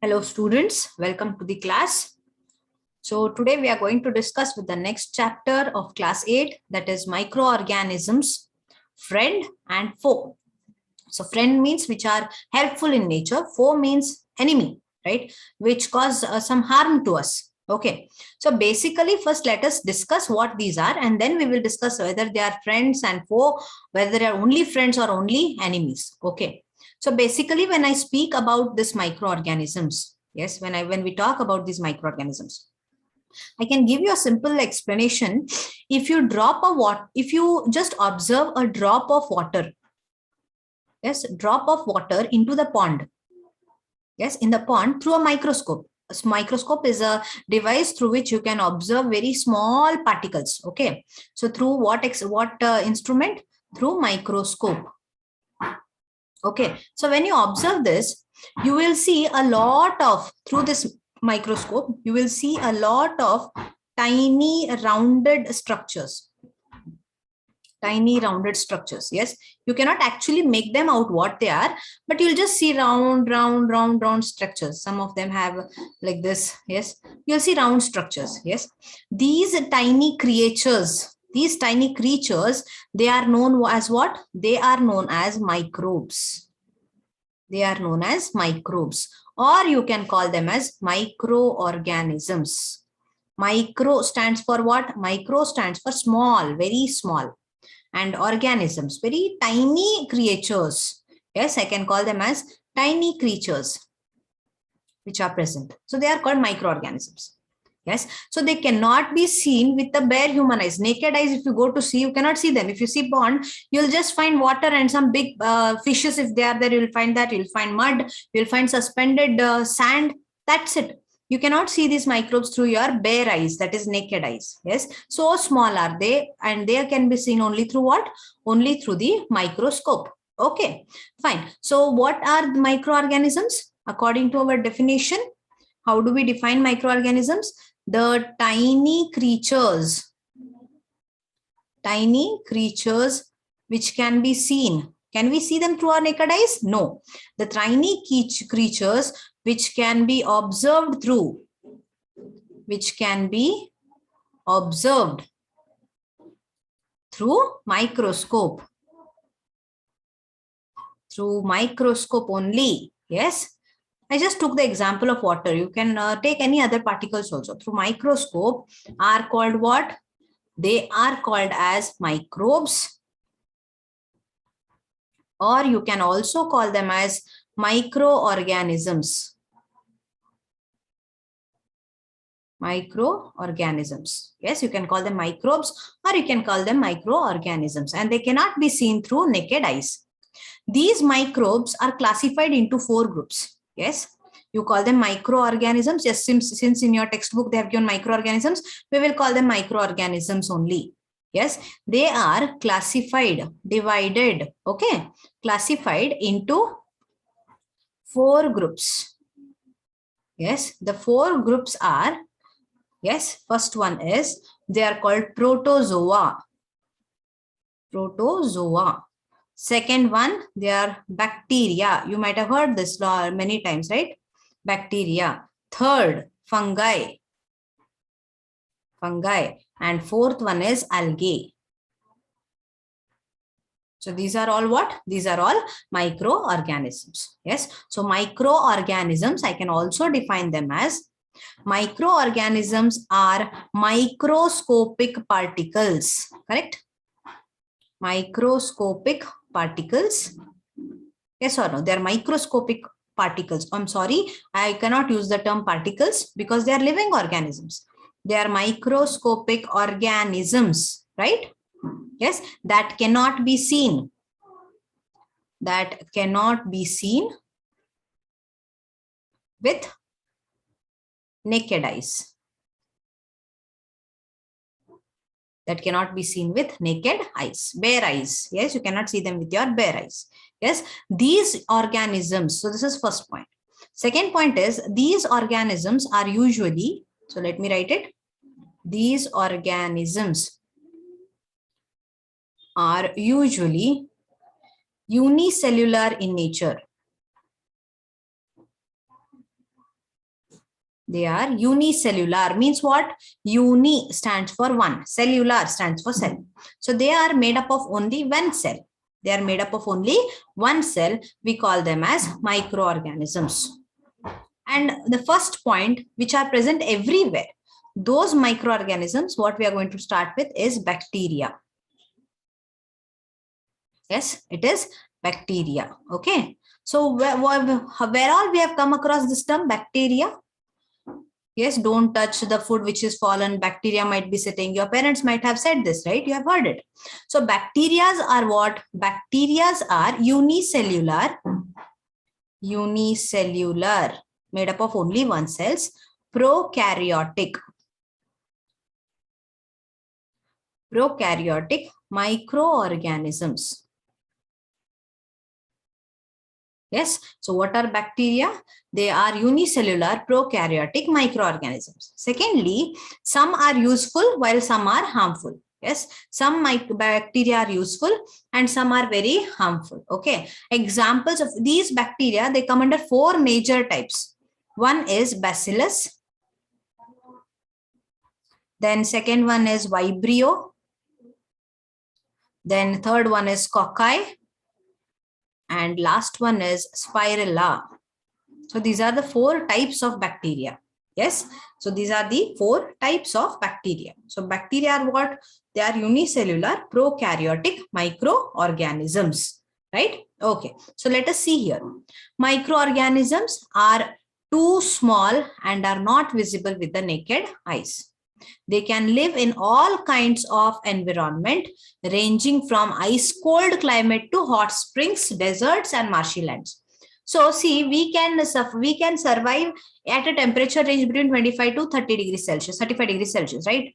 Hello students, welcome to the class. So today we are going to discuss with the next chapter of class 8, that is microorganisms, friend and foe. So friend means which are helpful in nature, foe means enemy, right? Which cause some harm to us. Okay, so basically first let us discuss what these are and then we will discuss whether they are friends and foe, whether they are only friends or only enemies. Okay, so basically when I speak about this microorganisms, yes, when we talk about these microorganisms, I can give you a simple explanation. If you just observe a drop of water, yes, drop of water into the pond, yes, in the pond through a microscope. A microscope is a device through which you can observe very small particles. Okay, so through what instrument? Through microscope. Okay, so when you observe this, you will see a lot of, through this microscope, you will see a lot of tiny rounded structures. Tiny rounded structures. Yes, you cannot actually make them out what they are, but you'll just see round structures. Some of them have like this. Yes, you'll see round structures. Yes, these tiny creatures, they are known as what? They are known as microbes. They are known as microbes, or you can call them as microorganisms. Micro stands for what? Micro stands for small, very small, and organisms, very tiny creatures. Yes, I can call them as tiny creatures which are present. So they are called microorganisms. Yes, so they cannot be seen with the bare human eyes. Naked eyes, if you go to see, you cannot see them. If you see pond, you'll just find water and some big fishes. If they are there, you'll find that. You'll find mud. You'll find suspended sand. That's it. You cannot see these microbes through your bare eyes, that is naked eyes. Yes, so small are they, and they can be seen only through what? Only through the microscope. Okay, fine. So what are the microorganisms? According to our definition, how do we define microorganisms? The tiny creatures which can be seen. Can we see them through our naked eyes? No. The tiny creatures which can be observed through, microscope. Through microscope only. Yes, I just took the example of water. You can take any other particles also. Through microscope are called what? They are called as microbes, or you can also call them as microorganisms. Microorganisms. Yes, you can call them microbes or you can call them microorganisms, and they cannot be seen through naked eyes. These microbes are classified into 4 groups. Yes, you call them microorganisms. Yes, since in your textbook they have given microorganisms, we will call them microorganisms only. Yes, they are classified, divided, okay, classified into 4 groups. Yes, the 4 groups are, yes, first one is, they are called protozoa. Protozoa. Second one, they are bacteria. You might have heard this many times, right? Bacteria. Third, fungi. And fourth one is algae. So these are all what? These are all microorganisms. Yes. So microorganisms, I can also define them as, microorganisms are microscopic particles. Correct? Microscopic particles. Yes or no? They are microscopic particles. I'm sorry, I cannot use the term particles because they are living organisms. They are microscopic organisms, right? Yes, that cannot be seen. That cannot be seen with naked eyes. That cannot be seen with naked eyes, bare eyes. Yes, you cannot see them with your bare eyes. Yes, these organisms. So this is first point. Second point is, these organisms are usually, so let me write it. These organisms are usually unicellular in nature. They are unicellular. Means what? Uni stands for one. Cellular stands for cell. So they are made up of only one cell. They are made up of only one cell. We call them as microorganisms. And the first point, which are present everywhere, those microorganisms, what we are going to start with is bacteria. Yes, it is bacteria. Okay. So where all we have come across this term bacteria? Yes, don't touch the food which is fallen. Bacteria might be sitting. Your parents might have said this, right? You have heard it. So bacterias are what? Bacterias are unicellular. Unicellular, made up of only one cells. Prokaryotic. Prokaryotic microorganisms. Yes. So what are bacteria? They are unicellular prokaryotic microorganisms. Secondly, some are useful while some are harmful. Yes. Some bacteria are useful and some are very harmful. Okay. Examples of these bacteria, they come under four major types. One is Bacillus. Then second one is Vibrio. Then third one is Cocci. And last one is Spirilla. So these are the four types of bacteria. Yes. So these are the four types of bacteria. So bacteria are what? They are unicellular prokaryotic microorganisms. Right? Okay. So let us see here. Microorganisms are too small and are not visible with the naked eyes. They can live in all kinds of environment, ranging from ice cold climate to hot springs, deserts, and marshy lands. So see, we can survive at a temperature range between 25 to 30 degrees Celsius, 35 degrees Celsius, right?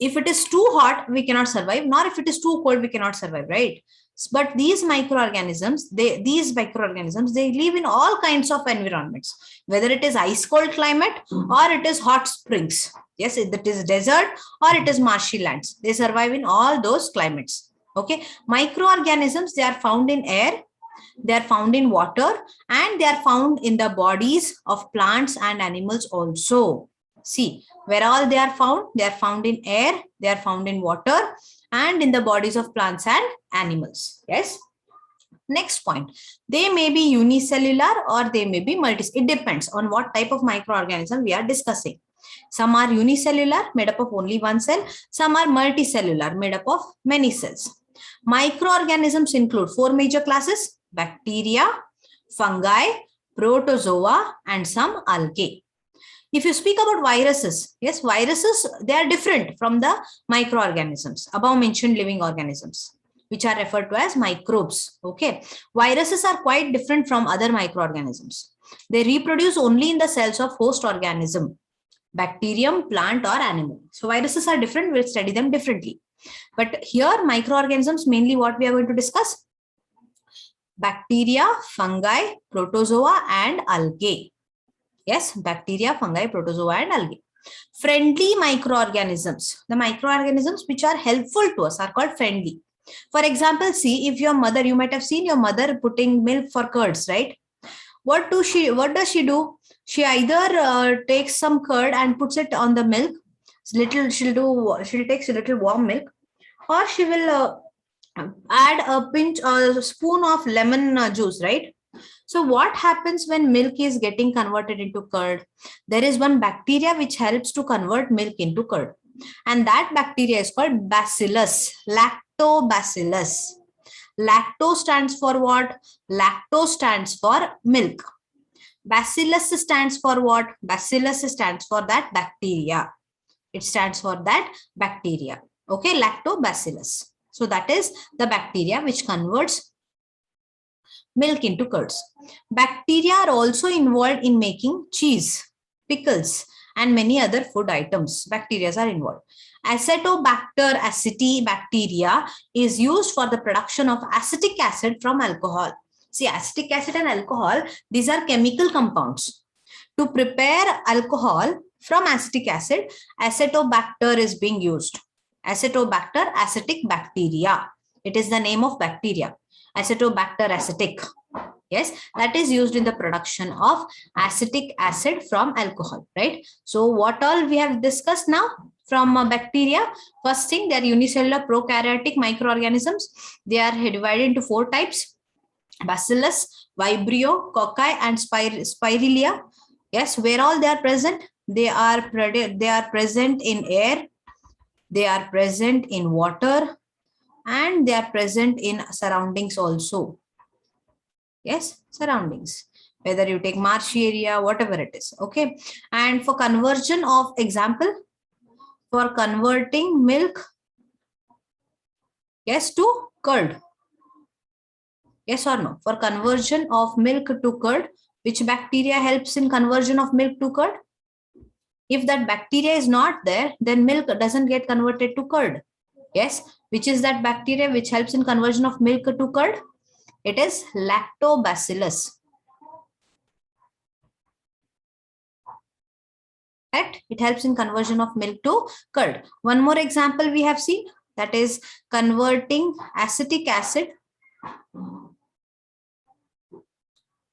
If it is too hot, we cannot survive, nor if it is too cold, we cannot survive, right? But these microorganisms, they live in all kinds of environments, whether it is ice cold climate or it is hot springs. Yes, it is desert or it is marshy lands. They survive in all those climates. Okay. Microorganisms, they are found in air, they are found in water, and they are found in the bodies of plants and animals also. See, where all they are found? They are found in air, they are found in water, and in the bodies of plants and animals. Yes. Next point, they may be unicellular or they may be it depends on what type of microorganism we are discussing. Some are unicellular, made up of only one cell. Some are multicellular, made up of many cells. Microorganisms include four major classes: bacteria, fungi, protozoa, and some algae. If you speak about viruses, yes, viruses, they are different from the microorganisms, above mentioned living organisms, which are referred to as microbes. Okay. Viruses are quite different from other microorganisms. They reproduce only in the cells of host organism, bacterium, plant, or animal. So viruses are different. We'll study them differently. But here, microorganisms, mainly what we are going to discuss: bacteria, fungi, protozoa, and algae. Yes, bacteria, fungi, protozoa, and algae. Friendly microorganisms, the microorganisms which are helpful to us, are called friendly. For example, see, if your mother, you might have seen your mother putting milk for curds, right? What does she do? She either takes some curd and puts it on the milk. She'll take a little warm milk, or she will add a spoon of lemon juice, right? So what happens when milk is getting converted into curd? There is one bacteria which helps to convert milk into curd. And that bacteria is called Bacillus, Lactobacillus. Lacto stands for what? Lacto stands for milk. Bacillus stands for what? Bacillus stands for that bacteria. It stands for that bacteria. Okay, Lactobacillus. So that is the bacteria which converts milk into curds. Bacteria are also involved in making cheese, pickles, and many other food items. Bacteria are involved. Acetobacter acetibacteria is used for the production of acetic acid from alcohol. See, acetic acid and alcohol, these are chemical compounds. To prepare alcohol from acetic acid, acetobacter is being used. Acetobacter acetic bacteria. It is the name of bacteria. Acetobacter acetic. Yes, that is used in the production of acetic acid from alcohol, right? So what all we have discussed now from bacteria? First thing, they are unicellular prokaryotic microorganisms. They are divided into 4 types: Bacillus, Vibrio, cocci, and Spirillea. Yes, where all they are present? They are present in air, they are present in water, and they are present in surroundings also. Yes, surroundings, whether you take marshy area, whatever it is. Okay, and for conversion of, example, for converting milk, yes, to curd. Yes or no? For conversion of milk to curd, which bacteria helps in conversion of milk to curd? If that bacteria is not there, then milk doesn't get converted to curd. Yes, which is that bacteria which helps in conversion of milk to curd? It is lactobacillus. Correct? It helps in conversion of milk to curd. One more example we have seen, that is converting acetic acid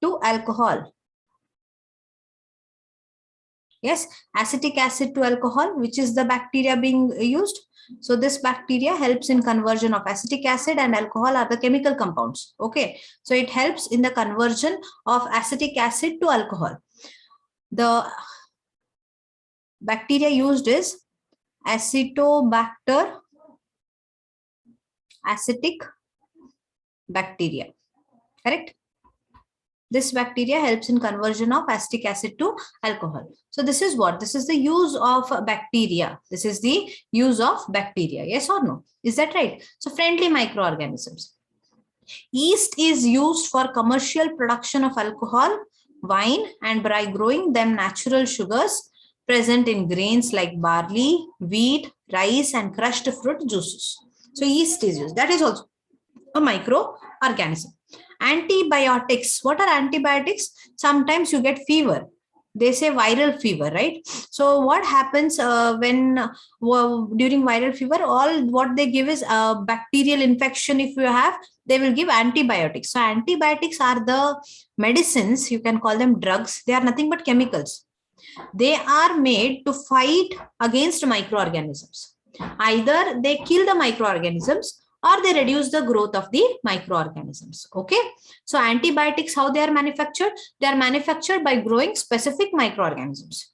to alcohol. Yes, acetic acid to alcohol, which is the bacteria being used. So this bacteria helps in conversion of acetic acid and alcohol are the chemical compounds. Okay, so it helps in the conversion of acetic acid to alcohol. The bacteria used is Acetobacter acetic bacteria. Correct? This bacteria helps in conversion of acetic acid to alcohol. So this is what? This is the use of bacteria. This is the use of bacteria. Yes or no? Is that right? So friendly microorganisms. Yeast is used for commercial production of alcohol, wine, and by growing them natural sugars present in grains like barley, wheat, rice, and crushed fruit juices. So yeast is used. That is also a microorganism. Antibiotics. What are antibiotics? Sometimes you get fever. They say viral fever, right? So what happens when during viral fever, all what they give is a bacterial infection. If you have, they will give antibiotics. So antibiotics are the medicines, you can call them drugs. They are nothing but chemicals. They are made to fight against microorganisms. Either they kill the microorganisms or they reduce the growth of the microorganisms. Okay, so antibiotics, how they are manufactured? They are manufactured by growing specific microorganisms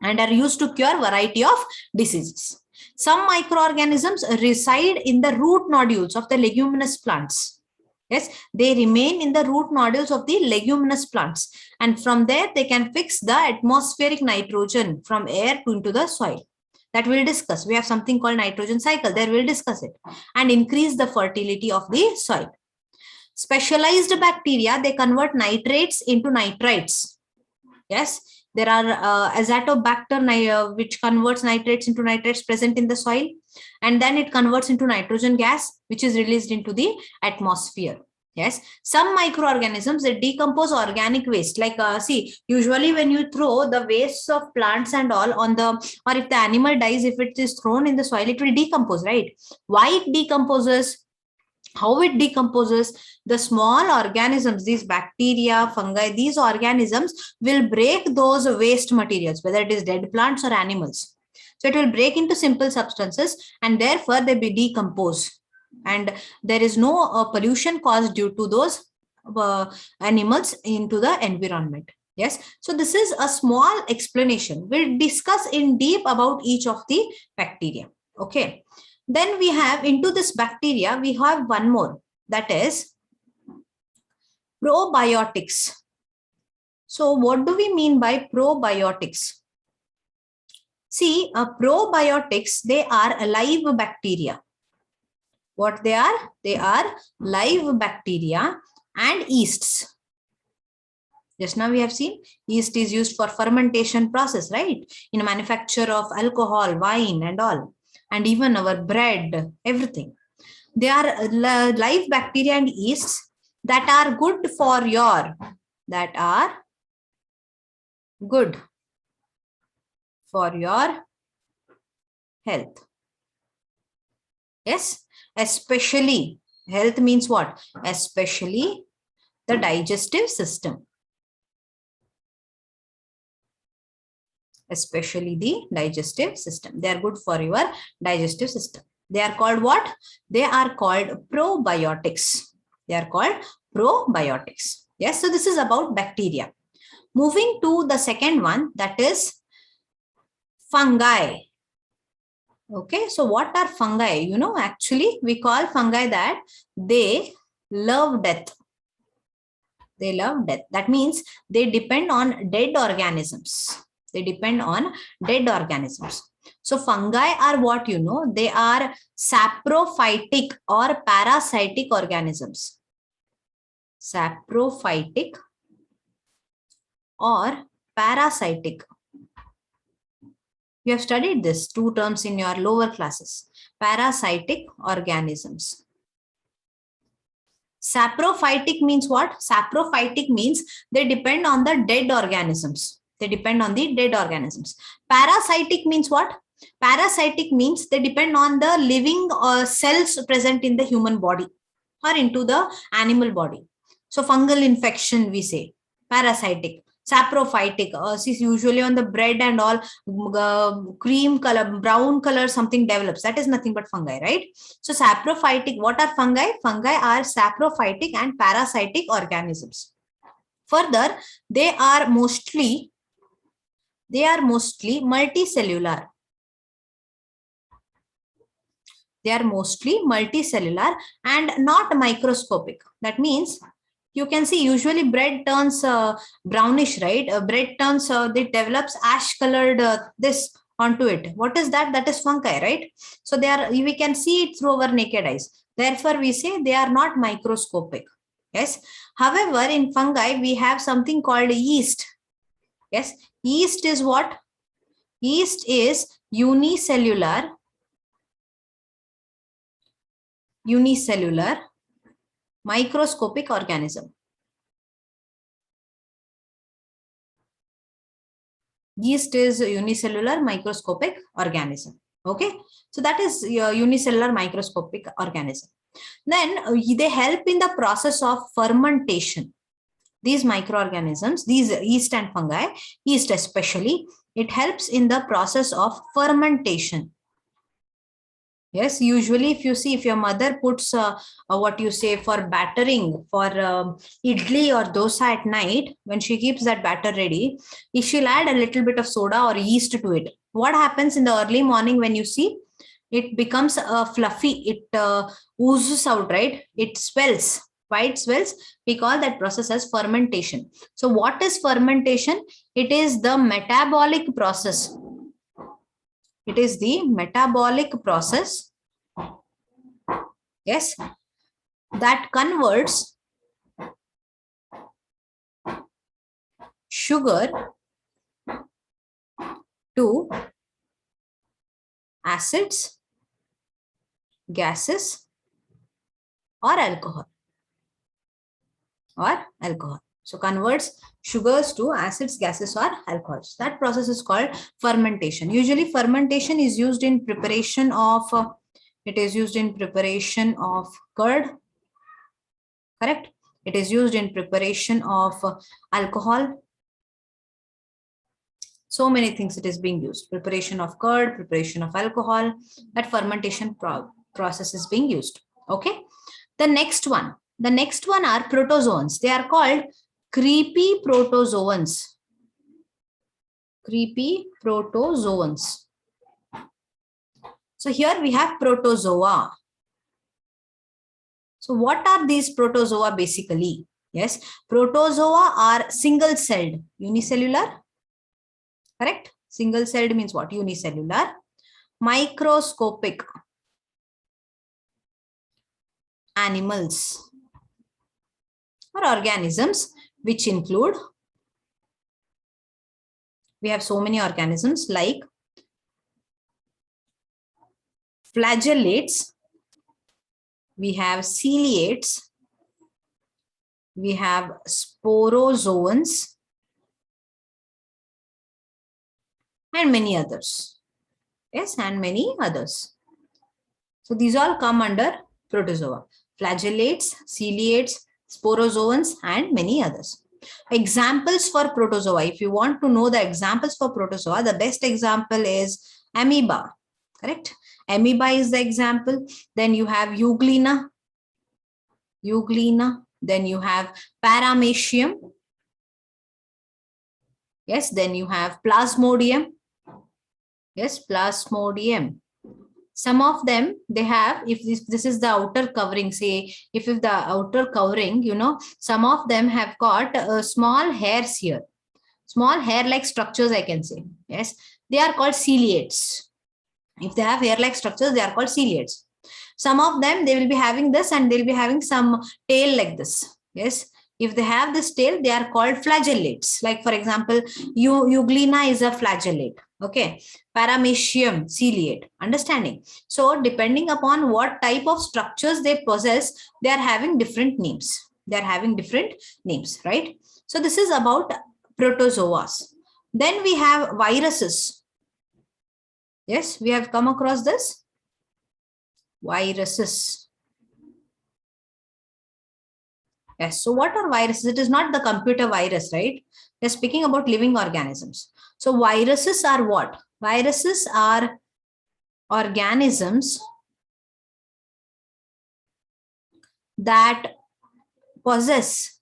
and are used to cure variety of diseases. Some microorganisms reside in the root nodules of the leguminous plants. Yes, they remain in the root nodules of the leguminous plants, and from there they can fix the atmospheric nitrogen from air to into the soil. That we'll discuss. We have something called nitrogen cycle. There we'll discuss it, and increase the fertility of the soil. Specialized bacteria, they convert nitrates into nitrites. Yes, there are Azotobacter which converts nitrates into nitrates present in the soil, and then it converts into nitrogen gas, which is released into the atmosphere. Yes, some microorganisms, they decompose organic waste. Like see, usually when you throw the wastes of plants and all on the, or if the animal dies, if it is thrown in the soil, it will decompose, right? Why it decomposes? How it decomposes? The small organisms, these bacteria, fungi, these organisms will break those waste materials, whether it is dead plants or animals. So it will break into simple substances and therefore they be decomposed. And there is no pollution caused due to those animals into the environment. Yes, so this is a small explanation. We'll discuss in deep about each of the bacteria. Okay. Then we have, into this bacteria, we have one more, that is probiotics. So what do we mean by probiotics? See, probiotics, they are live bacteria. What they are? They are live bacteria and yeasts. Just now we have seen yeast is used for fermentation process, right? In manufacture of alcohol, wine and all, and even our bread, everything. They are live bacteria and yeasts that are good for your, health. Yes, especially, health means what? Especially the digestive system. Especially the digestive system. They are good for your digestive system. They are called what? They are called probiotics. They are called probiotics. Yes, so this is about bacteria. Moving to the second one, that is fungi. Okay, so what are fungi? You know, actually we call fungi that they love death. They love death. That means they depend on dead organisms. They depend on dead organisms. So fungi are what, you know, they are saprophytic or parasitic organisms. Saprophytic or parasitic. You have studied this two terms in your lower classes. Parasitic organisms. Saprophytic means what? Saprophytic means they depend on the dead organisms. They depend on the dead organisms. Parasitic means what? Parasitic means they depend on the living cells present in the human body or into the animal body. So fungal infection we say, parasitic. Saprophytic is usually on the bread and all, cream color, brown color, something develops. That is nothing but fungi, right? So saprophytic, what are fungi? Fungi are saprophytic and parasitic organisms. Further, they are mostly multicellular. They are mostly multicellular and not microscopic. That means you can see usually bread turns brownish, right? Bread turns, it develops ash colored this onto it. What is that? That is fungi, right? So they are, we can see it through our naked eyes. Therefore, we say they are not microscopic. Yes. However, in fungi, we have something called yeast. Yes. Yeast is what? Yeast is unicellular microscopic organism. Yeast is a unicellular microscopic organism. Okay, so that is your unicellular microscopic organism. Then they help in the process of fermentation. These microorganisms, these yeast and fungi, yeast especially, it helps in the process of fermentation. Yes, usually if you see, if your mother puts what you say for battering for idli or dosa at night, when she keeps that batter ready, if she'll add a little bit of soda or yeast to it, what happens in the early morning when you see, it becomes fluffy, it oozes out, right? It swells. Why it swells? We call that process as fermentation. So what is fermentation? It is the metabolic process. It is the metabolic process, yes, that converts sugar to acids, gases, or alcohol. So converts sugars to acids, gases, or alcohols. That process is called fermentation. Usually fermentation is used in preparation of, it is used in preparation of curd, correct? It is used in preparation of alcohol. So many things it is being used. Preparation of curd, preparation of alcohol, that fermentation process is being used. Okay. The next one are protozoans. They are called creepy protozoans. Creepy protozoans. So here we have protozoa. So what are these protozoa basically? Yes, protozoa are single-celled, unicellular, correct? Single-celled means what? Unicellular, microscopic animals or organisms, which include, we have so many organisms like flagellates, we have ciliates, we have sporozoans, and many others. Yes, and many others. So these all come under protozoa. Flagellates, ciliates, sporozoans, and many others. Examples for protozoa. If you want to know the examples for protozoa, the best example is amoeba. Correct? Amoeba is the example. Then you have euglena. Then you have paramecium. Yes, then you have plasmodium. Yes, plasmodium. Some of them, they have, if this is the outer covering, say, if the outer covering, some of them have got small hairs here. Small hair-like structures, I can say. Yes, they are called ciliates. If they have hair-like structures, they are called ciliates. Some of them, they will be having this and they'll be having some tail like this. Yes, if they have this tail, they are called flagellates. Like, for example, euglena is a flagellate. Okay, paramecium, ciliate. Understanding? So, depending upon what type of structures they possess, they are having different names. They are having different names, right? So, this is about protozoas. Then we have viruses. Yes, we have come across this. Viruses. Yes, so what are viruses? It is not the computer virus, right? We're speaking about living organisms. So viruses are what? Viruses are organisms that possess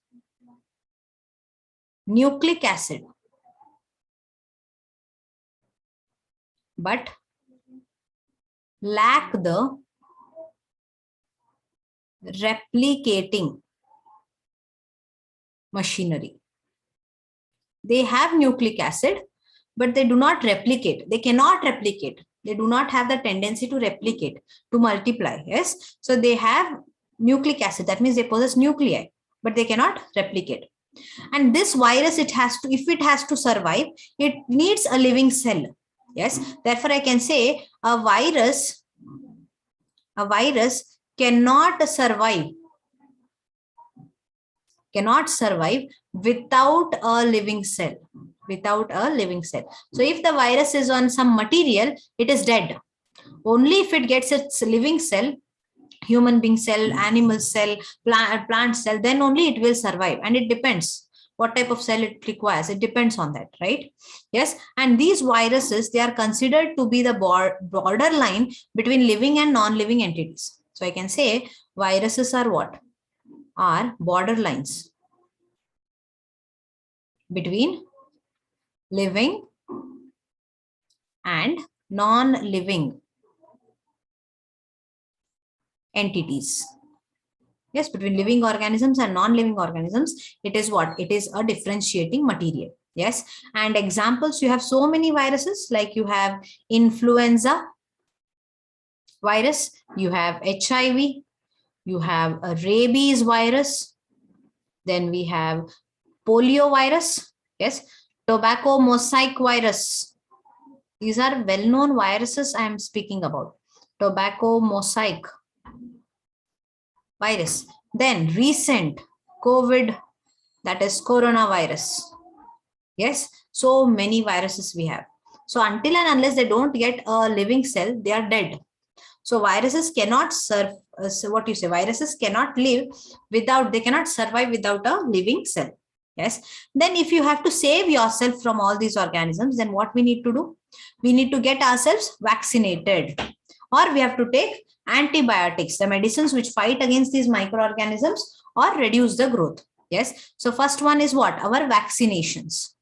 nucleic acid, but lack the replicating machinery. They have nucleic acid, but they do not replicate. They cannot replicate. They do not have the tendency to replicate, to multiply. Yes. So they have nucleic acid. That means they possess nuclei, but they cannot replicate. And this virus, it has to, if it has to survive, it needs a living cell. Yes. Therefore, I can say a virus cannot survive without a living cell. So if the virus is on some material, it is dead. Only if it gets its living cell, human being cell, animal cell, plant cell, then only it will survive. And it depends what type of cell it requires. It depends on that, right? Yes. And these viruses, they are considered to be the borderline between living and non-living entities. So I can say viruses are what? Are borderlines between living and non-living entities. Yes, between living organisms and non-living organisms, it is what? It is a differentiating material. Yes, and examples, you have so many viruses, like you have influenza virus, you have HIV, you have a rabies virus, then we have polio virus, yes, tobacco mosaic virus. These are well-known viruses I am speaking about. Tobacco mosaic virus. Then recent COVID, that is coronavirus. Yes, so many viruses we have. So until and unless they don't get a living cell, they are dead. So viruses cannot serve, viruses cannot live without, they cannot survive without a living cell. Yes. Then if you have to save yourself from all these organisms, then what we need to do? We need to get ourselves vaccinated, or we have to take antibiotics, the medicines which fight against these microorganisms or reduce the growth. Yes. So first one is what? Our vaccinations.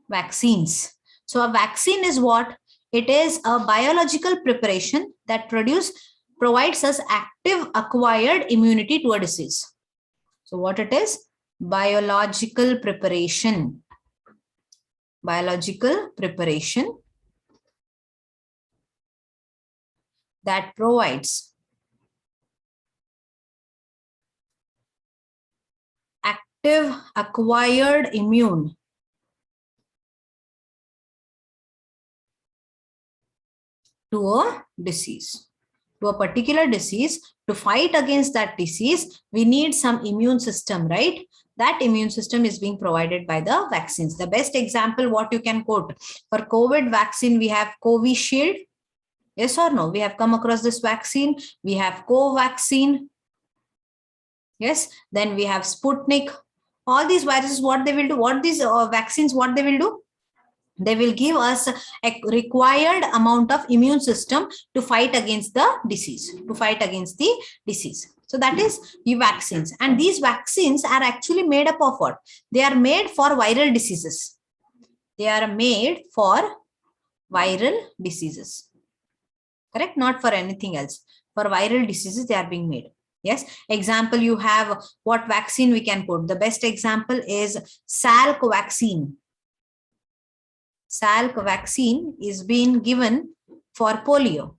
Vaccines. So a vaccine is what? It is a biological preparation that provides us active acquired immunity to a disease. So what it is? Biological preparation. Biological preparation that provides active acquired immune to a disease, to a particular disease. To fight against that disease, we need some immune system, right? That immune system is being provided by the vaccines. The best example, what you can quote, for COVID vaccine, we have Covishield. Yes or no? We have come across this vaccine. We have Covaxin. Yes. Then we have Sputnik. All these viruses, what they will do, what these vaccines, what they will do, they will give us a required amount of immune system to fight against the disease, So that is the vaccines. And these vaccines are actually made up of what? They are made for viral diseases. Correct? Not for anything else. For viral diseases, they are being made. Yes. Example, you have what vaccine we can put. The best example is Salk vaccine. Salk vaccine is being given for polio.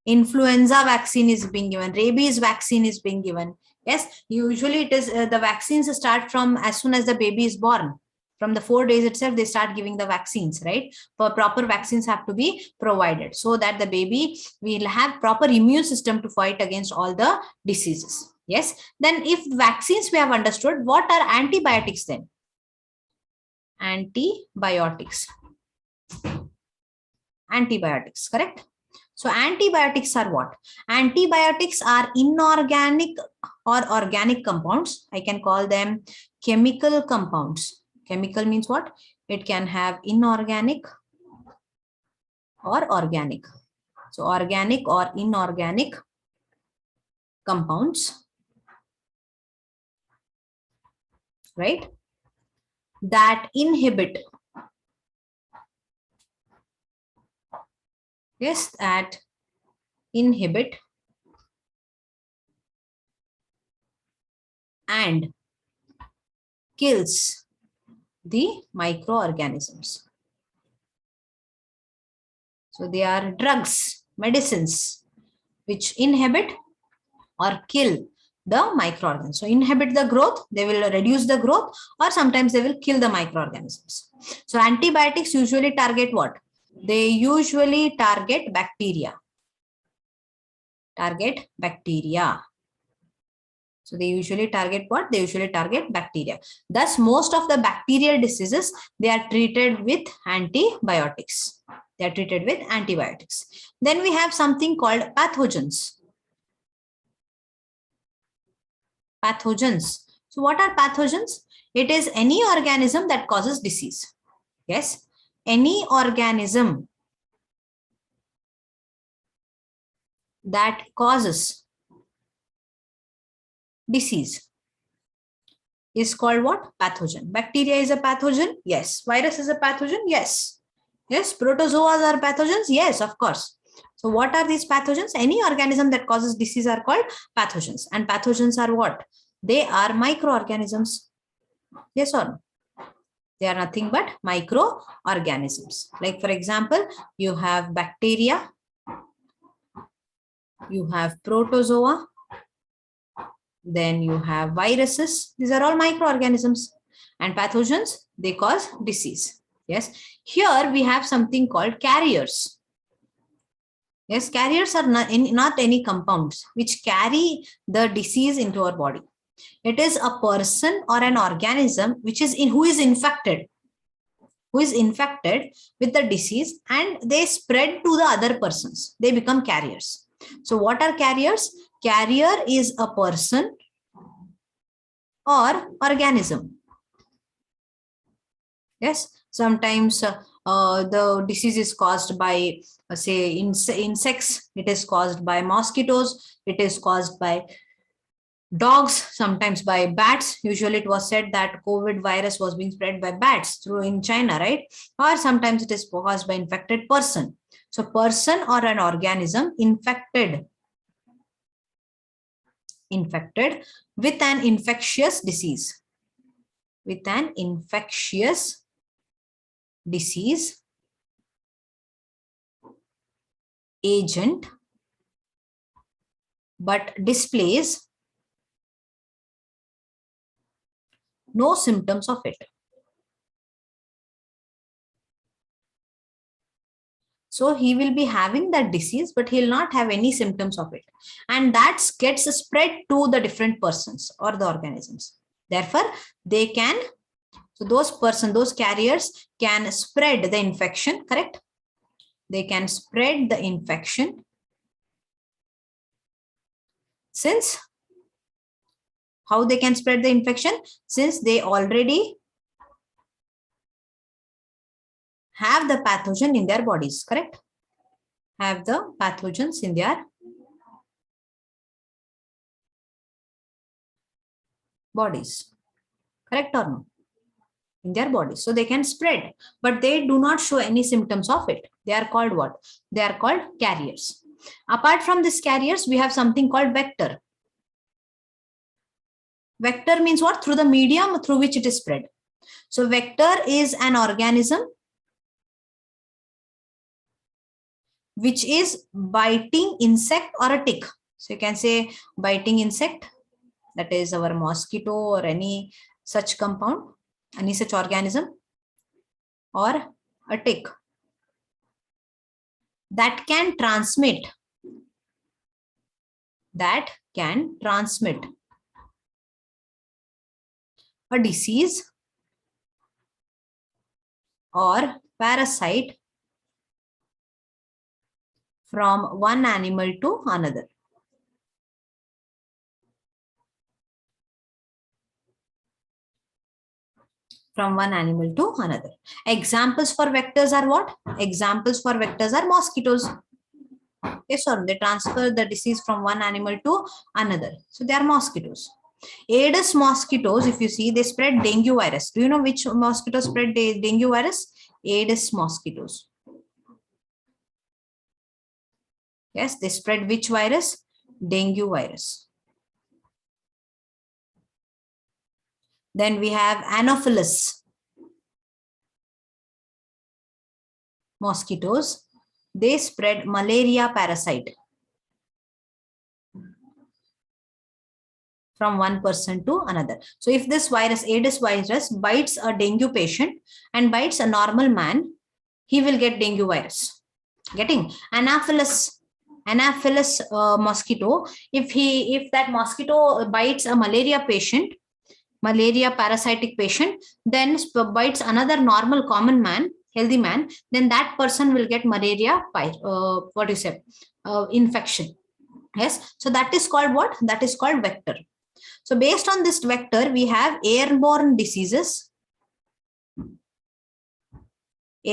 Influenza vaccine is being given. Rabies vaccine is being given. Yes, usually it is the vaccines start from as soon as the baby is born. From the 4 days itself, they start giving the vaccines, right? For proper vaccines have to be provided so that the baby will have proper immune system to fight against all the diseases. Yes. Then if vaccines we have understood, what are antibiotics then? Antibiotics, correct? So antibiotics are what? Antibiotics are inorganic or organic compounds. I can call them chemical compounds. Chemical means what? It can have inorganic or organic. So organic or inorganic compounds, right? That inhibit, yes, that inhibit and kills the microorganisms. So they are drugs, medicines, which inhibit or kill the microorganisms. So inhibit the growth, they will reduce the growth, or sometimes they will kill the microorganisms. So antibiotics usually target what? They usually target bacteria. So they usually target what? They usually target bacteria. Thus, most of the bacterial diseases, they are treated with antibiotics. Then we have something called pathogens. So what are pathogens? It is any organism that causes disease. Yes, any organism that causes disease is called what? Pathogen. Bacteria is a pathogen? Yes. Virus is a pathogen? Yes. Yes. Protozoas are pathogens? Yes, of course. So what are these pathogens? Any organism that causes disease are called pathogens. And pathogens are what? They are microorganisms. Yes or no? They are nothing but microorganisms. Like for example, you have bacteria, you have protozoa, then you have viruses. These are all microorganisms. And pathogens, they cause disease. Yes. Here we have something called carriers. Yes, carriers are not any compounds which carry the disease into our body. It is a person or an organism who is infected with the disease, and they spread to the other persons. They become carriers. So what are carriers? Carrier is a person or organism. Yes, sometimes the disease is caused by say insects, it is caused by mosquitoes, it is caused by dogs, sometimes by bats. Usually it was said that COVID virus was being spread by bats through in China, right? Or sometimes it is caused by infected person. So person or an organism infected with an infectious disease. Agent, but displays no symptoms of it. So he will be having that disease, but he'll not have any symptoms of it. And that gets spread to the different persons or the organisms. Therefore, they can, so those carriers can spread the infection, correct? They can spread the infection since How they can spread the infection? Since they already have the pathogen in their bodies, correct? Have the pathogens in their bodies, correct or no? In their bodies, so they can spread, but they do not show any symptoms of it. They are called what? They are called carriers. Apart from these carriers, we have something called vector. Vector means what? Through the medium through which it is spread. So vector is an organism which is biting insect or a tick. So you can say biting insect, that is our mosquito or any such compound, any such organism, or a tick that can transmit a disease or parasite from one animal to another. From one animal to another. Examples for vectors are what? Examples for vectors are mosquitoes. Yes or no? They transfer the disease from one animal to another. So they are mosquitoes. Aedes mosquitoes, if you see, they spread dengue virus. Do you know which mosquito spread dengue virus? Aedes mosquitoes. Yes, they spread which virus? Dengue virus. Then we have Anopheles mosquitoes. They spread malaria parasite from one person to another. So if this virus, Aedes virus, bites a dengue patient and bites a normal man, he will get dengue virus. Getting? Anopheles mosquito, if that mosquito bites a malaria patient, malaria parasitic patient, then bites another normal common man, healthy man, then that person will get malaria infection. Yes, so that is called what? That is called vector. So based on this vector, we have airborne diseases, we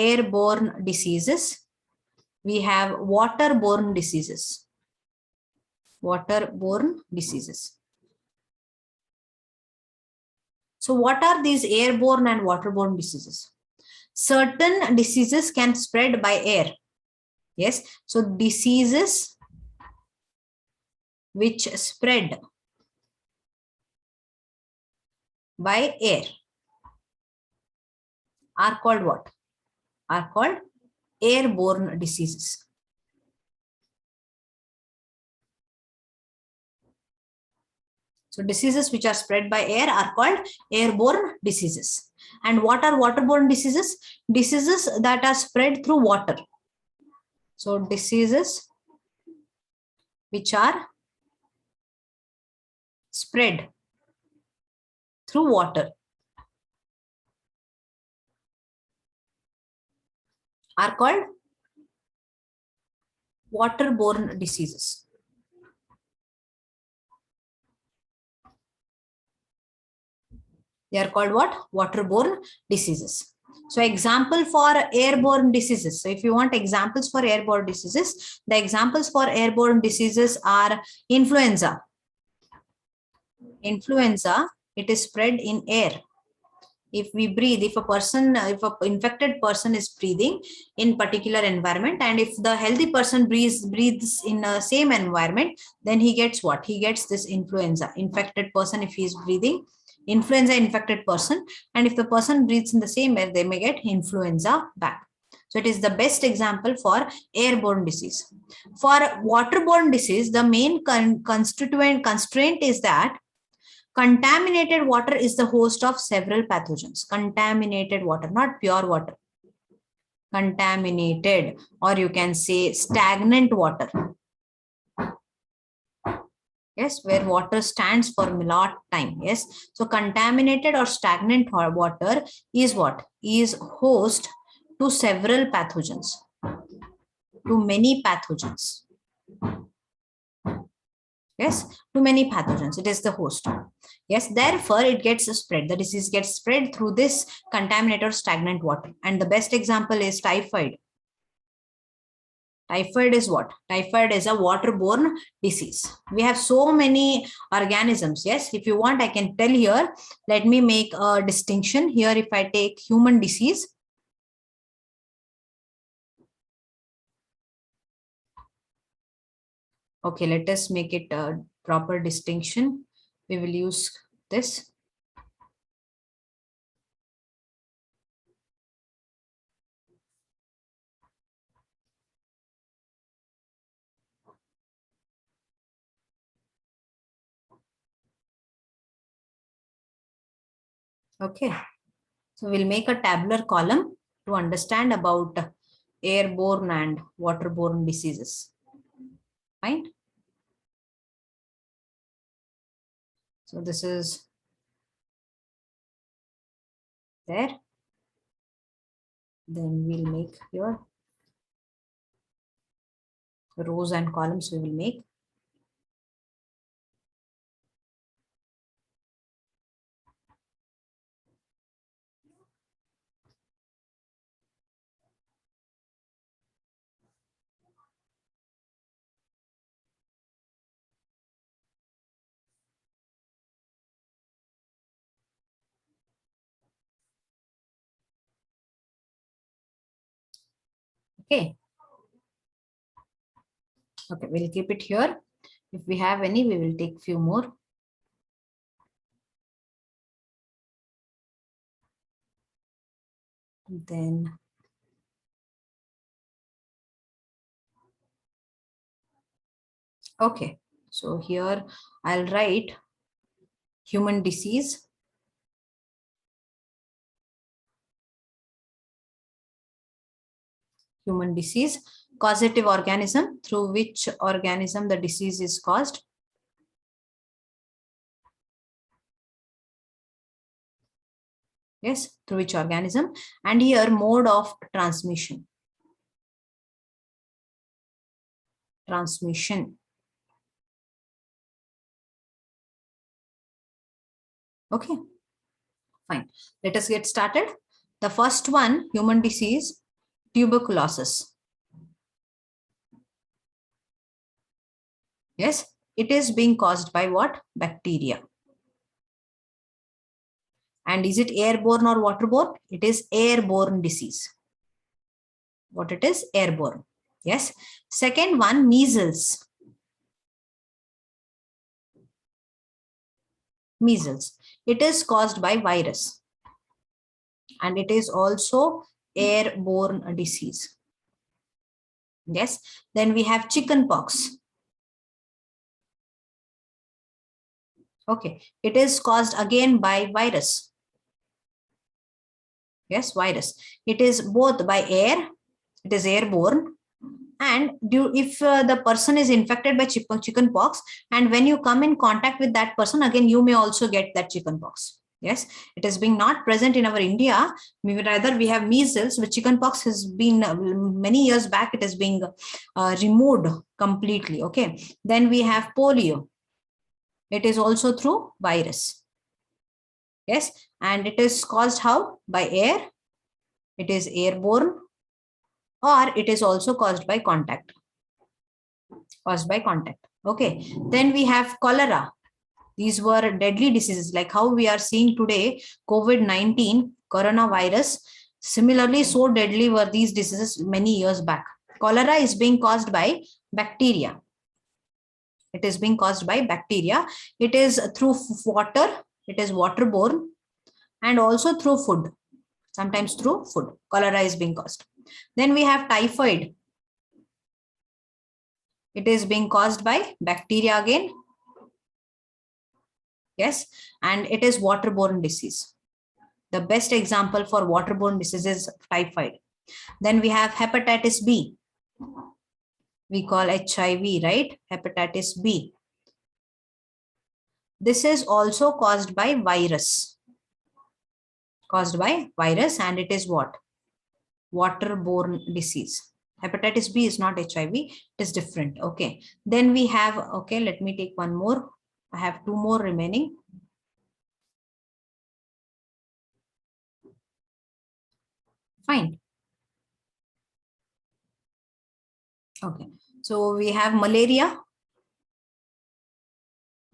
have waterborne diseases. So what are these airborne and waterborne diseases? Certain diseases can spread by air. Yes, so diseases which spread by air are called what? Are called airborne diseases. So diseases which are spread by air are called airborne diseases. And what are waterborne diseases? Diseases that are spread through water. So diseases which are spread through water are called waterborne diseases. They are called what? Waterborne diseases. So example for airborne diseases. So if you want examples for airborne diseases, the examples for airborne diseases are influenza. Influenza, it is spread in air. If we breathe, if an infected person is breathing in particular environment, and if the healthy person breathes in the same environment, then he gets what? He gets this influenza. Infected person, if he is breathing, influenza infected person, and if the person breathes in the same air, they may get influenza back. So it is the best example for airborne disease. For waterborne disease, the main constraint is that contaminated water is the host of several pathogens. Contaminated water, not pure water. Contaminated, or you can say stagnant water. Yes, where water stands for a lot time. Yes, so contaminated or stagnant water is what? Is host to several pathogens, to many pathogens. Yes, to many pathogens. It is the host. Yes, therefore it gets spread. The disease gets spread through this contaminated stagnant water. And the best example is typhoid. Typhoid is what? Typhoid is a waterborne disease. We have so many organisms. Yes, if you want, I can tell here. Let me make a distinction here. If I take human disease, okay, let us make it a proper distinction. We will use this. Okay, so we'll make a tabular column to understand about airborne and waterborne diseases. Fine. So this is there. Then we'll make here rows and columns we will make. Okay. Okay, we'll keep it here. If we have any, we will take few more. Then okay, so here I'll write human disease. Human disease, causative organism, through which organism the disease is caused. Yes, through which organism, and here mode of transmission. Transmission. Okay, fine. Let us get started. The first one, human disease, tuberculosis. Yes, it is being caused by what? Bacteria. And is it airborne or waterborne? It is airborne disease. What it is? Airborne. Yes. Second one, measles. Measles. It is caused by virus. And it is also airborne disease. Yes. Then we have chickenpox. Okay. It is caused again by virus. Yes, virus. It is both by air. It is airborne. And if the person is infected by chickenpox, and when you come in contact with that person, again, you may also get that chickenpox. Yes, it is being not present in our India. Rather, we have measles, which chickenpox has been many years back. It is being removed completely. Okay. Then we have polio. It is also through virus. Yes, and it is caused how? By air. It is airborne, or it is also caused by contact. Caused by contact. Okay. Then we have cholera. These were deadly diseases, like how we are seeing today, COVID-19, coronavirus. Similarly, so deadly were these diseases many years back. Cholera is being caused by bacteria. It is being caused by bacteria. It is through water. It is waterborne, and also through food. Sometimes through food. Cholera is being caused. Then we have typhoid. It is being caused by bacteria again. Yes, and it is waterborne disease. The best example for waterborne disease is typhoid. Then we have hepatitis B. We call HIV, right? Hepatitis B. This is also caused by virus. Caused by virus, and it is what? Waterborne disease. Hepatitis B is not HIV, it is different. Okay, then we have, okay, let me take one more. I have two more remaining. Fine. Okay, so we have malaria.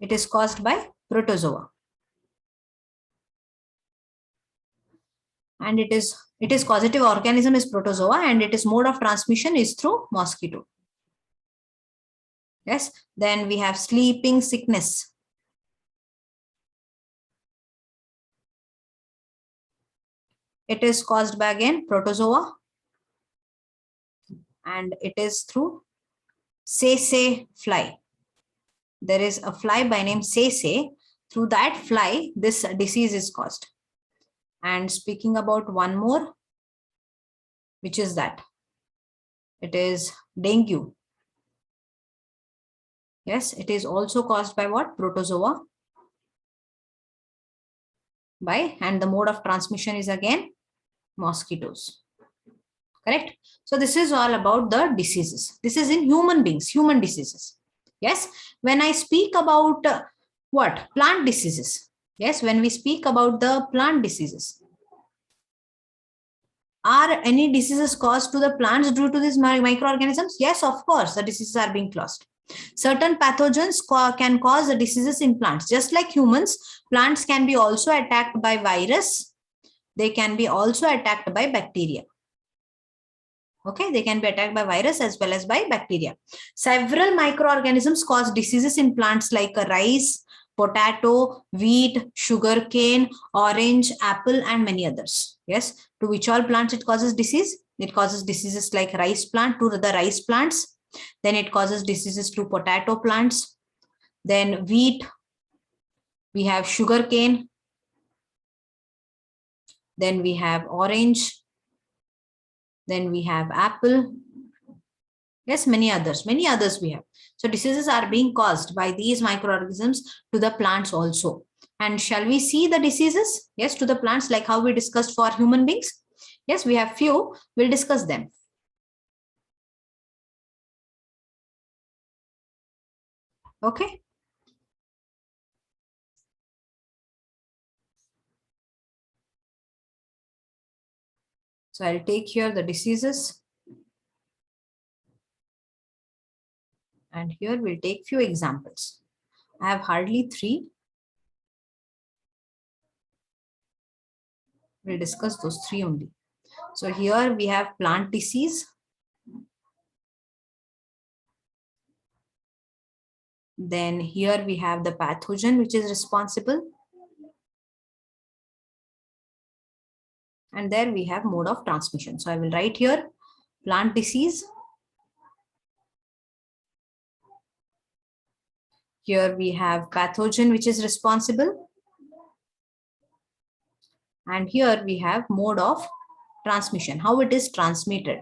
It is caused by protozoa. And it is causative organism is protozoa, and it is mode of transmission is through mosquito. Yes, then we have sleeping sickness. It is caused by again protozoa, and it is through Sese fly. There is a fly by name Sese. Through that fly, this disease is caused. And speaking about one more, which is that it is dengue. Yes, it is also caused by what? Protozoa. And the mode of transmission is again mosquitoes. Correct? So this is all about the diseases. This is in human beings, human diseases. Yes, when I speak about what? Plant diseases. Yes, when we speak about the plant diseases, are any diseases caused to the plants due to these microorganisms? Yes, of course, the diseases are being caused. Certain pathogens can cause the diseases in plants. Just like humans, plants can be also attacked by virus. They can be also attacked by bacteria. Okay, they can be attacked by virus as well as by bacteria. Several microorganisms cause diseases in plants like rice, potato, wheat, sugarcane, orange, apple, and many others. Yes, to which all plants it causes disease? It causes diseases like rice plant to the rice plants. Then it causes diseases to potato plants. Then wheat, we have sugarcane. Then we have orange. Then we have apple. Yes, many others we have. So diseases are being caused by these microorganisms to the plants also. And shall we see the diseases? Yes, to the plants, like how we discussed for human beings. Yes, we have few. We'll discuss them. Okay. So I'll take here the diseases. And here we'll take few examples. I have hardly 3. We'll discuss those 3 only. So here we have plant disease. Then here we have the pathogen which is responsible. And there we have mode of transmission. So I will write here plant disease. Here we have pathogen which is responsible. And here we have mode of transmission, how it is transmitted.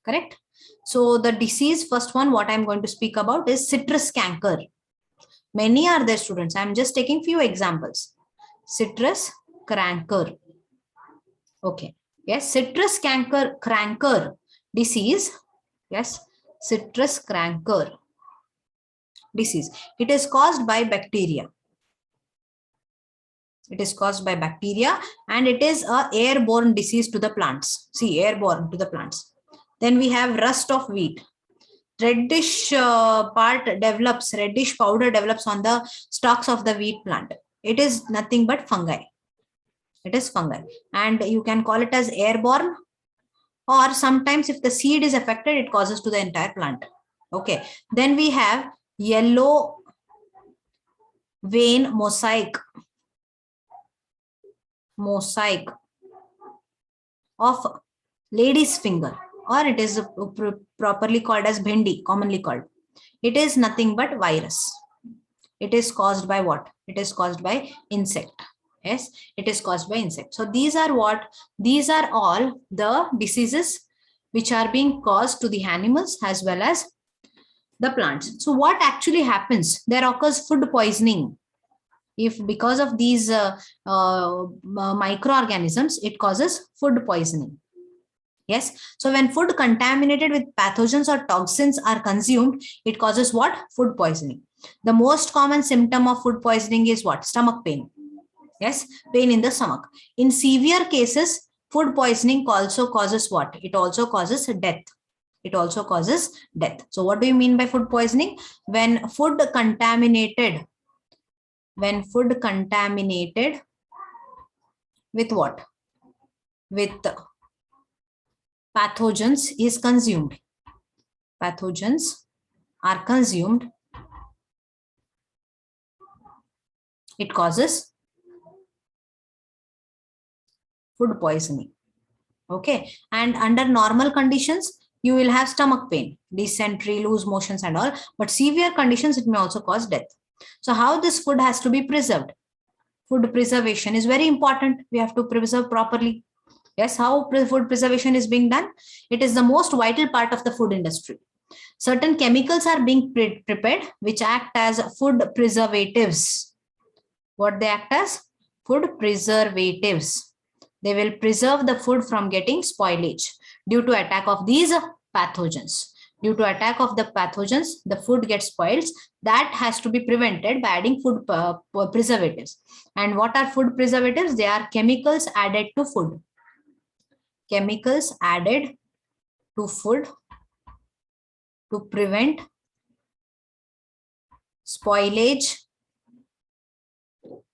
Correct? So the disease, first one, what I'm going to speak about is citrus canker. Many are there, students. I'm just taking few examples. Citrus canker. Okay. Yes, citrus canker disease. Yes, citrus canker disease. It is caused by bacteria. It is caused by bacteria, and it is a airborne disease to the plants. See, airborne to the plants. Then we have rust of wheat. Reddish powder develops on the stalks of the wheat plant. It is nothing but fungi. It is fungi, and you can call it as airborne, or sometimes if the seed is affected, it causes to the entire plant. Okay. Then we have yellow vein mosaic of lady's finger, or it is properly called as bhendi, commonly called. It is nothing but virus. It is caused by what? It is caused by insect. Yes, it is caused by insect. So these are what? These are all the diseases which are being caused to the animals as well as the plants. So what actually happens? There occurs food poisoning. If because of these microorganisms, it causes food poisoning. Yes. So when food contaminated with pathogens or toxins are consumed, it causes what? Food poisoning. The most common symptom of food poisoning is what? Stomach pain. Yes, pain in the stomach. In severe cases, food poisoning also causes what? It also causes death. It also causes death. So what do you mean by food poisoning? When food contaminated with what? With pathogens is consumed. Pathogens are consumed. It causes food poisoning. Okay. And under normal conditions, you will have stomach pain, dysentery, loose motions and all. But severe conditions, it may also cause death. So how this food has to be preserved? Food preservation is very important. We have to preserve properly. Yes, how food preservation is being done? It is the most vital part of the food industry. Certain chemicals are being prepared which act as food preservatives. What they act as? Food preservatives. They will preserve the food from getting spoilage due to attack of these pathogens. Due to attack of the pathogens, the food gets spoiled. That has to be prevented by adding food preservatives. And what are food preservatives? They are chemicals added to food. Chemicals added to food to prevent spoilage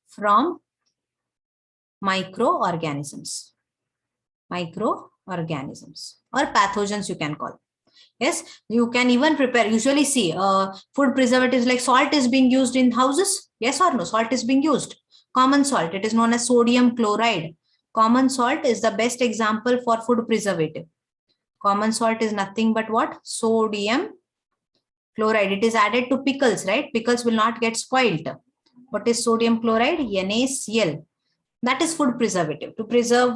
from microorganisms or pathogens, you can call. Yes, you can even prepare. Usually see food preservatives like salt is being used in houses. Yes or no? Salt is being used. Common salt, it is known as sodium chloride. Common salt is the best example for food preservative. Common salt is nothing but what? Sodium chloride. It is added to pickles, right? Pickles will not get spoiled. What is sodium chloride? NaCl. That is food preservative, to preserve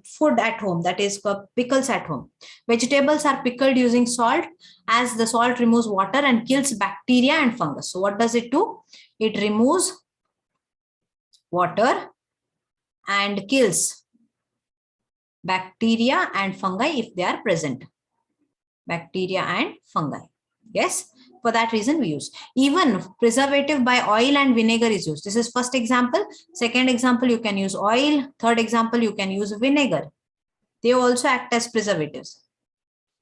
food at home, that is pickles at home. Vegetables are pickled using salt, as the salt removes water and kills bacteria and fungus. So what does it do? It removes water and kills bacteria and fungi if they are present. Bacteria and fungi. Yes, for that reason we use. Even preservative by oil and vinegar is used. This is first example. Second example, you can use oil. Third example, you can use vinegar. They also act as preservatives.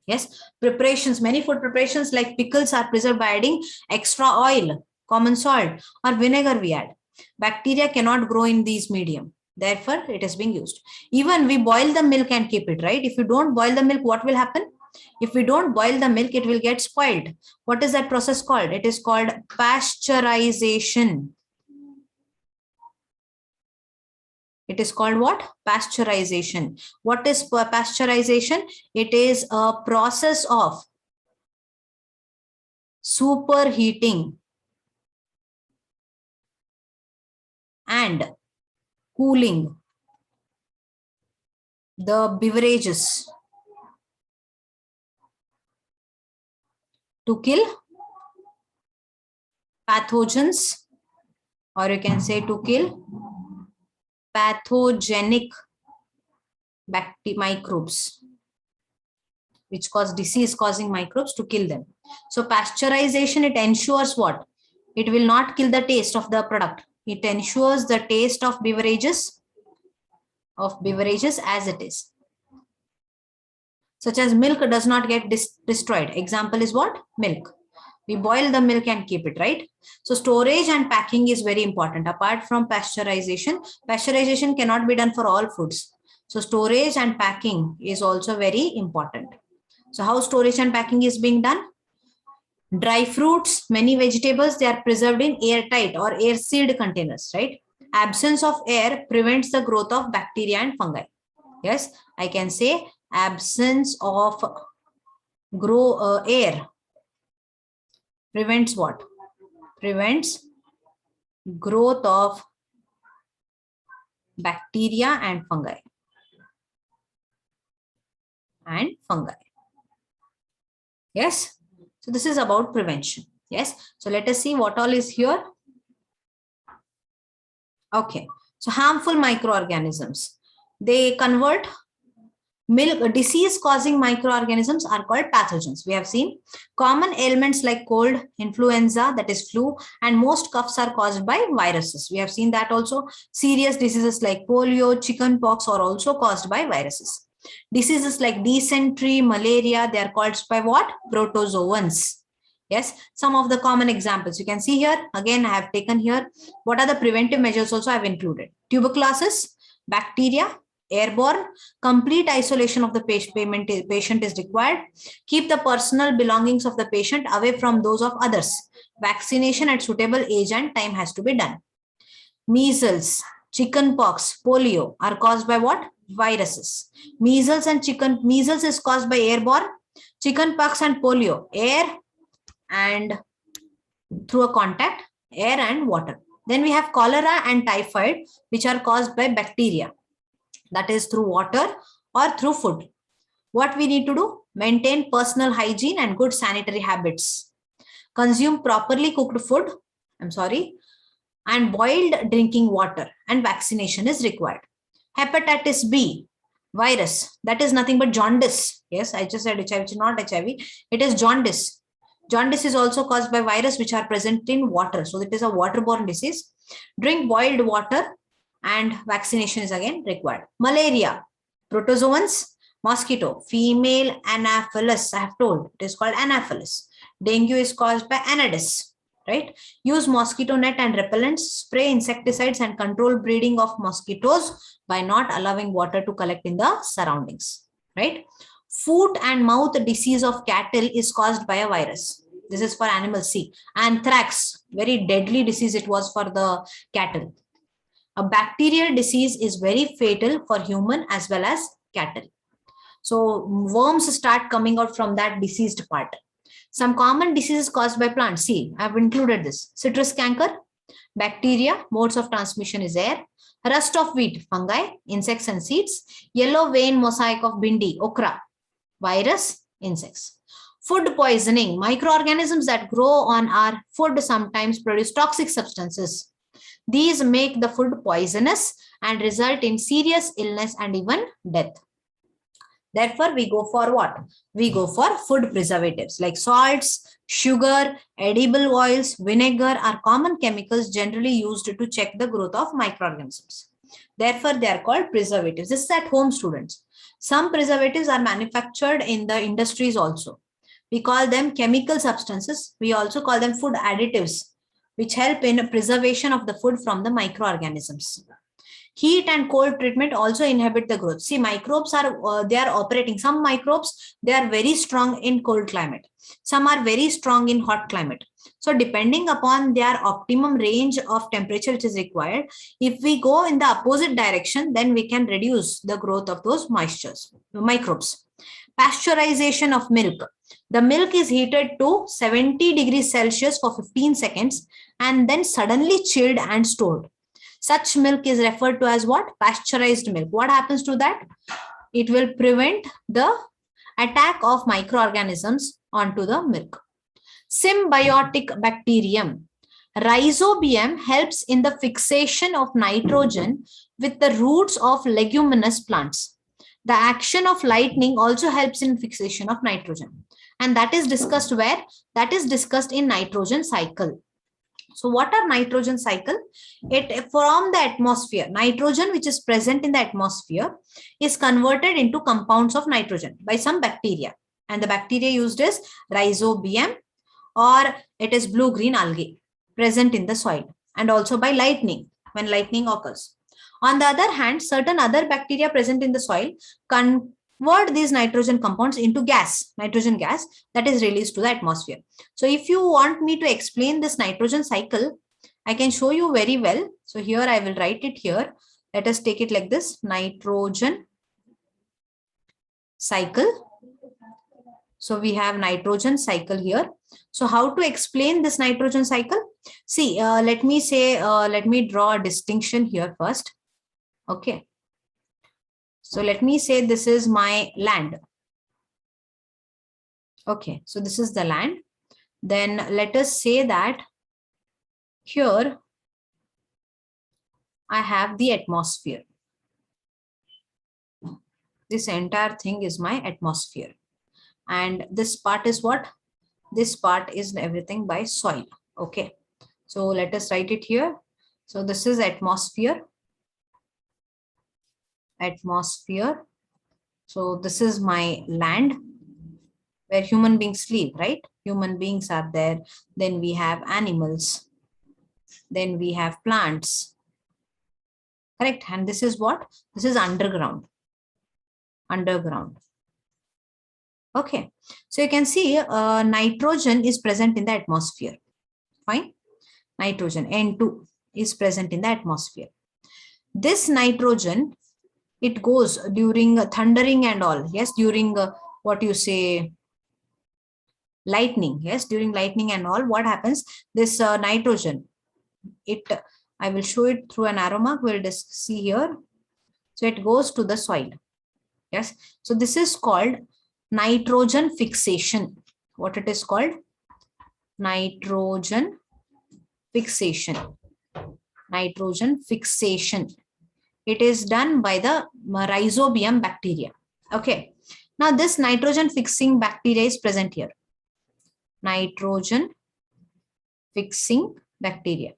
Yes, preparations, many food preparations like pickles are preserved by adding extra oil, common salt, or vinegar we add. Bacteria cannot grow in these medium. Therefore, it is being used. Even we boil the milk and keep it, right? If you don't boil the milk, what will happen? If we don't boil the milk, it will get spoiled. What is that process called? It is called pasteurization. It is called what? Pasteurization. What is pasteurization? It is a process of superheating and cooling the beverages to kill pathogens, or you can say to kill pathogenic microbes, which cause disease causing microbes, to kill them. So pasteurization, it ensures what? It will not kill the taste of the product. It ensures the taste of beverages as it is. Such as milk does not get destroyed. Example is what? Milk. We boil the milk and keep it, right? So storage and packing is very important. Apart from pasteurization cannot be done for all foods. So storage and packing is also very important. So how storage and packing is being done? Dry fruits, many vegetables, they are preserved in airtight or air-sealed containers, right? Absence of air prevents the growth of bacteria and fungi. Yes, I can say absence of air prevents what? Prevents growth of bacteria and fungi. Yes. So this is about prevention. Yes. So let us see what all is here. Okay. So harmful microorganisms. They convert Milk disease causing microorganisms are called pathogens. We have seen common ailments like cold, influenza, that is flu, and most coughs are caused by viruses. We have seen that also. Serious diseases like polio, chickenpox are also caused by viruses. Diseases like dysentery, malaria, they are caused by what? Protozoans. Yes, some of the common examples you can see here. Again, I have taken here. What are the preventive measures also I have included? Tuberculosis, bacteria, airborne, complete isolation of the patient is required. Keep the personal belongings of the patient away from those of others. Vaccination at suitable age and time has to be done. Measles, chickenpox, polio are caused by what? Viruses. Measles is caused by airborne, chickenpox and polio, air and through a contact, air and water. Then we have cholera and typhoid, which are caused by bacteria, that is through water or through food. What we need to do? Maintain personal hygiene and good sanitary habits. Consume properly cooked food, and boiled drinking water, and vaccination is required. Hepatitis B virus, that is nothing but jaundice. Yes, I just said HIV, which is not HIV. It is jaundice. Jaundice is also caused by virus which are present in water. So it is a waterborne disease. Drink boiled water and vaccination is again required. Malaria, protozoans, mosquito, female Anopheles, I have told, it is called Anopheles. Dengue is caused by Anadis, right? Use mosquito net and repellents, spray insecticides and control breeding of mosquitoes by not allowing water to collect in the surroundings, right? Foot and mouth disease of cattle is caused by a virus. This is for animals. See, anthrax, very deadly disease it was for the cattle. A bacterial disease is very fatal for human as well as cattle. So worms start coming out from that diseased part. Some common diseases caused by plants. See, I have included this. Citrus canker, bacteria, modes of transmission is air. Rust of wheat, fungi, insects and seeds. Yellow vein mosaic of bindi, okra, virus, insects. Food poisoning, microorganisms that grow on our food sometimes produce toxic substances. These make the food poisonous and result in serious illness and even death. Therefore, we go for what? We go for food preservatives like salts, sugar, edible oils, vinegar are common chemicals generally used to check the growth of microorganisms. Therefore, they are called preservatives. This is at home, students. Some preservatives are manufactured in the industries also. We call them chemical substances. We also call them food additives, which help in preservation of the food from the microorganisms. Heat and cold treatment also inhibit the growth. See, microbes are, they are operating. Some microbes, they are very strong in cold climate. Some are very strong in hot climate. So depending upon their optimum range of temperature which is required, if we go in the opposite direction, then we can reduce the growth of those microbes. Pasteurization of milk. The milk is heated to 70 degrees Celsius for 15 seconds and then suddenly chilled and stored. Such milk is referred to as what? Pasteurized milk. What happens to that? It will prevent the attack of microorganisms onto the milk. Symbiotic bacterium. Rhizobium helps in the fixation of nitrogen with the roots of leguminous plants. The action of lightning also helps in fixation of nitrogen. And that is discussed where? That is discussed in nitrogen cycle. So what are nitrogen cycle? It from the atmosphere, nitrogen which is present in the atmosphere is converted into compounds of nitrogen by some bacteria. And the bacteria used is Rhizobium, or it is blue-green algae present in the soil, and also by lightning when lightning occurs. On the other hand, certain other bacteria present in the soil convert these nitrogen compounds into gas, nitrogen gas that is released to the atmosphere. So if you want me to explain this nitrogen cycle, I can show you very well. So here I will write it here. Let us take it like this, nitrogen cycle. So we have nitrogen cycle here. So how to explain this nitrogen cycle? See, let me draw a distinction here first. Okay. So let me say this is my land. Okay, so this is the land. Then let us say that here I have the atmosphere. This entire thing is my atmosphere. And this part is what? This part is everything by soil. Okay. So let us write it here. So this is atmosphere. Atmosphere. So this is my land where human beings live, right? Human beings are there. Then we have animals. Then we have plants. Correct. And this is what? This is underground. Underground. Okay. So you can see nitrogen is present in the atmosphere. Fine. Nitrogen, N2, is present in the atmosphere. This nitrogen, it goes during thundering and all. Yes, during what you say, lightning. Yes, during lightning and all, what happens? This nitrogen, I will show it through an arrow mark. We'll just see here. So it goes to the soil. Yes. So this is called nitrogen fixation. What it is called? Nitrogen fixation. Nitrogen fixation. It is done by the rhizobium bacteria. Okay. Now this nitrogen fixing bacteria is present here. Nitrogen fixing bacteria.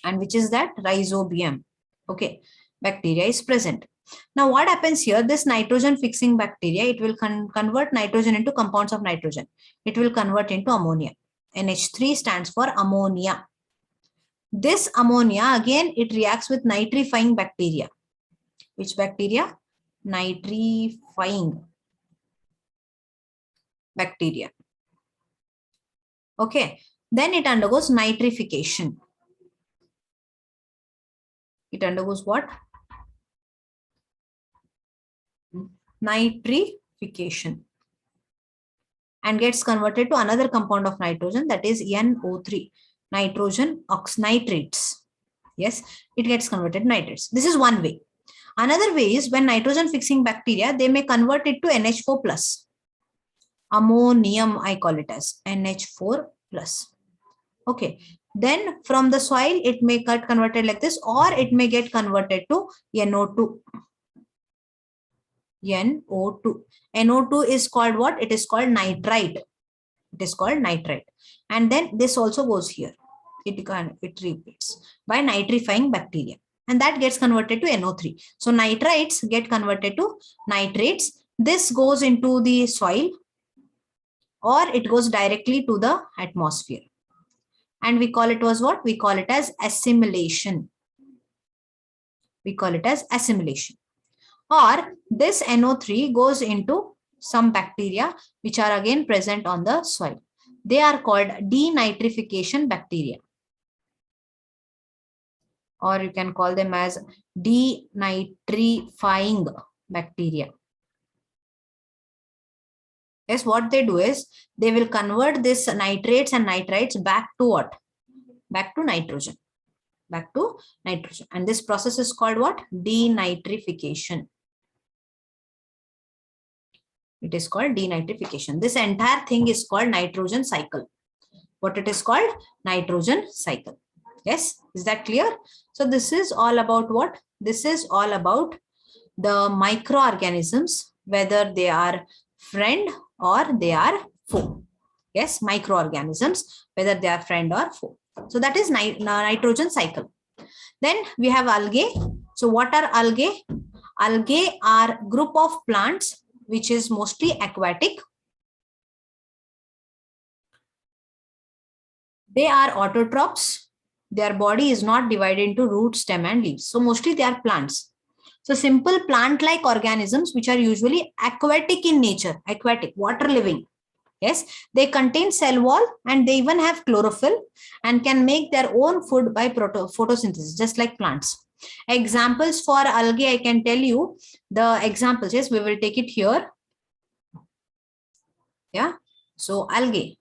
And which is that? Rhizobium. Okay. Bacteria is present. Now what happens here? This nitrogen fixing bacteria, it will convert nitrogen into compounds of nitrogen. It will convert into ammonia. NH3 stands for ammonia. This ammonia, again, it reacts with nitrifying bacteria. Which bacteria? Nitrifying bacteria. Okay. Then it undergoes nitrification. It undergoes what? Nitrification. And gets converted to another compound of nitrogen, that is NO3. Nitrogen nitrates. Yes, it gets converted to nitrates. This is one way. Another way is when nitrogen fixing bacteria, they may convert it to NH4 plus. Ammonium, I call it as NH4 plus. Okay. Then from the soil, it may get converted like this, or it may get converted to NO2. NO2. NO2 is called what? It is called nitrite. It is called nitrite. And then this also goes here. It repeats by nitrifying bacteria. And that gets converted to NO3. So nitrites get converted to nitrates. This goes into the soil, or it goes directly to the atmosphere. And we call it as what? We call it as assimilation. We call it as assimilation. Or this NO3 goes into some bacteria which are again present on the soil. They are called denitrification bacteria. Or you can call them as denitrifying bacteria. Yes, what they do is they will convert this nitrates and nitrites back to what? Back to nitrogen. Back to nitrogen. And this process is called what? Denitrification. It is called denitrification. This entire thing is called nitrogen cycle. What it is called? Nitrogen cycle. Yes, is that clear? So this is all about what? This is all about the microorganisms, whether they are friend or they are foe. Yes, microorganisms, whether they are friend or foe. So that is nitrogen cycle. Then we have algae. So what are algae? Algae are group of plants which is mostly aquatic. They are autotrophs. Their body is not divided into root, stem and leaves. So mostly they are plants. So simple plant-like organisms which are usually aquatic in nature, aquatic, water living. Yes, they contain cell wall and they even have chlorophyll and can make their own food by photosynthesis, just like plants. Examples for algae, I can tell you the examples. Yes, we will take it here. Yeah, so algae.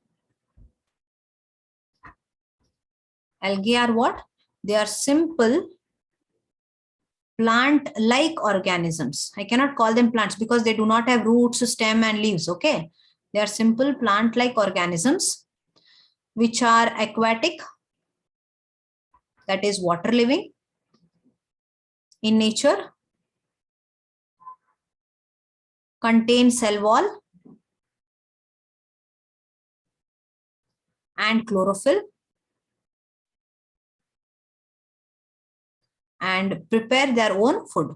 Algae are what? They are simple plant-like organisms. I cannot call them plants because they do not have roots, stem and leaves. Okay. They are simple plant-like organisms which are aquatic, that is water living in nature, contain cell wall and chlorophyll and prepare their own food.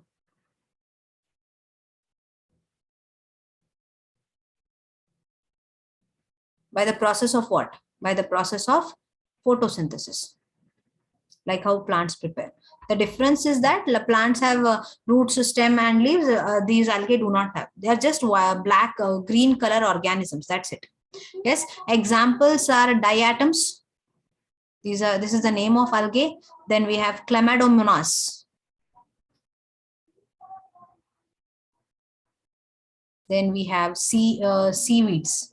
By the process of what? By the process of photosynthesis, like how plants prepare. The difference is that the plants have a root system and leaves. These algae do not have. They are just black, green color organisms. That's it. Yes. Examples are diatoms. This is the name of algae. Then we have Chlamydomonas. Then we have seaweeds.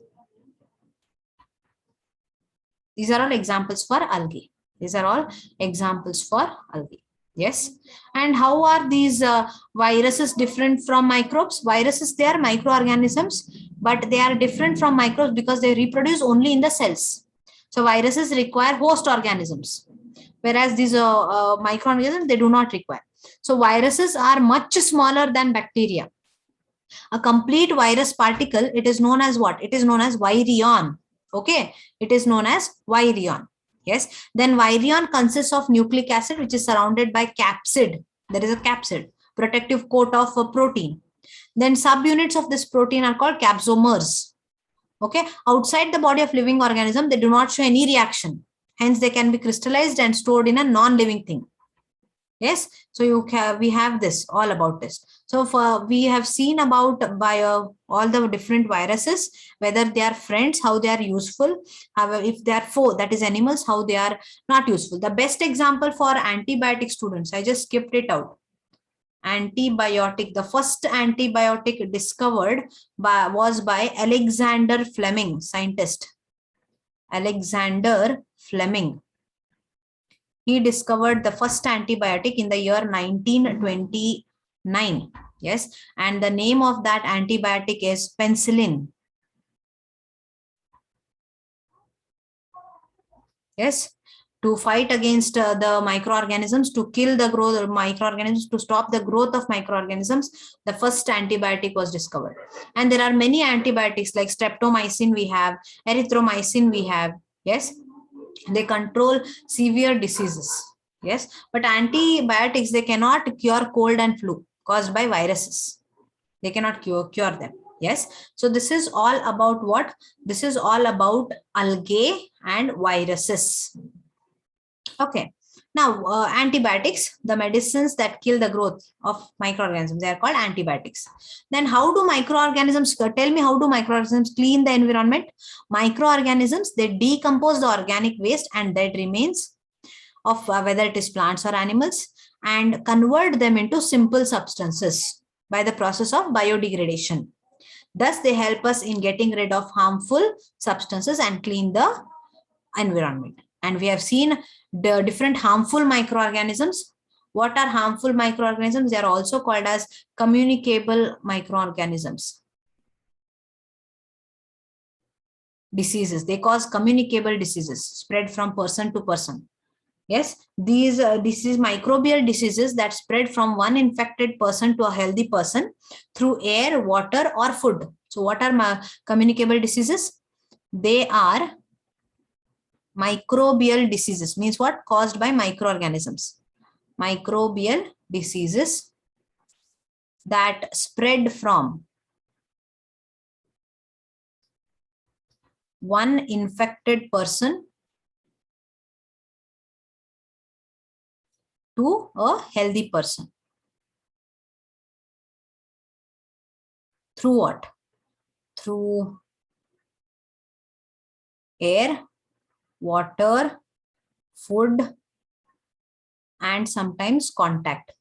These are all examples for algae. These are all examples for algae. Yes. And how are these viruses different from microbes? Viruses, they are microorganisms, but they are different from microbes because they reproduce only in the cells. So viruses require host organisms, whereas these microorganisms, they do not require. So viruses are much smaller than bacteria. A complete virus particle, it is known as what? It is known as virion. Okay, it is known as virion. Yes, then virion consists of nucleic acid, which is surrounded by capsid. There is a capsid, protective coat of a protein. Then subunits of this protein are called capsomers. Okay, outside the body of living organism, they do not show any reaction. Hence, they can be crystallized and stored in a non-living thing. Yes, so we have this all about this. So we have seen about all the different viruses, whether they are friends, how they are useful, however, if they are foe, that is animals, how they are not useful. The best example for antibiotic, students, I just skipped it out. Antibiotic, the first antibiotic discovered was by Alexander Fleming, scientist. Alexander Fleming. He discovered the first antibiotic in the year 1929. Yes, and the name of that antibiotic is penicillin. Yes, to fight against the microorganisms, to kill the growth of microorganisms, to stop the growth of microorganisms, the first antibiotic was discovered. And there are many antibiotics like streptomycin we have, erythromycin we have. Yes, they control severe diseases. Yes, but antibiotics, they cannot cure cold and flu caused by viruses. They cannot cure them. Yes, so this is all about what? This is all about algae and viruses. Okay, now antibiotics, the medicines that kill the growth of microorganisms, they are called antibiotics. Then how do microorganisms, tell me, how do microorganisms clean the environment? Microorganisms, they decompose the organic waste and dead remains of whether it is plants or animals and convert them into simple substances by the process of biodegradation. Thus, they help us in getting rid of harmful substances and clean the environment. And we have seen the different harmful microorganisms. What are harmful microorganisms? They are also called as communicable microorganisms. Diseases, they cause communicable diseases, spread from person to person. Yes, these microbial diseases that spread from one infected person to a healthy person through air, water, or food. So what are communicable diseases? They are microbial diseases, means what? Caused by microorganisms. Microbial diseases that spread from one infected person to a healthy person. Through what? Through air, water, food, and sometimes contact.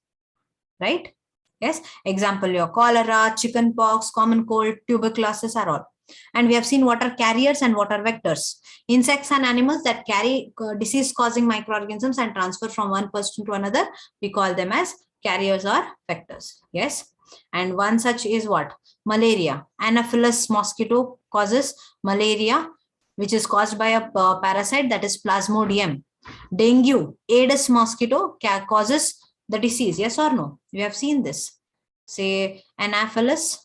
Right? Yes. Example, your cholera, chicken pox, common cold, tuberculosis are all. And we have seen what are carriers and what are vectors. Insects and animals that carry disease-causing microorganisms and transfer from one person to another, we call them as carriers or vectors. Yes. And one such is what? Malaria. Anopheles mosquito causes malaria, which is caused by a parasite, that is Plasmodium. Dengue, Aedes mosquito causes the disease. Yes or no? We have seen this. Say Anopheles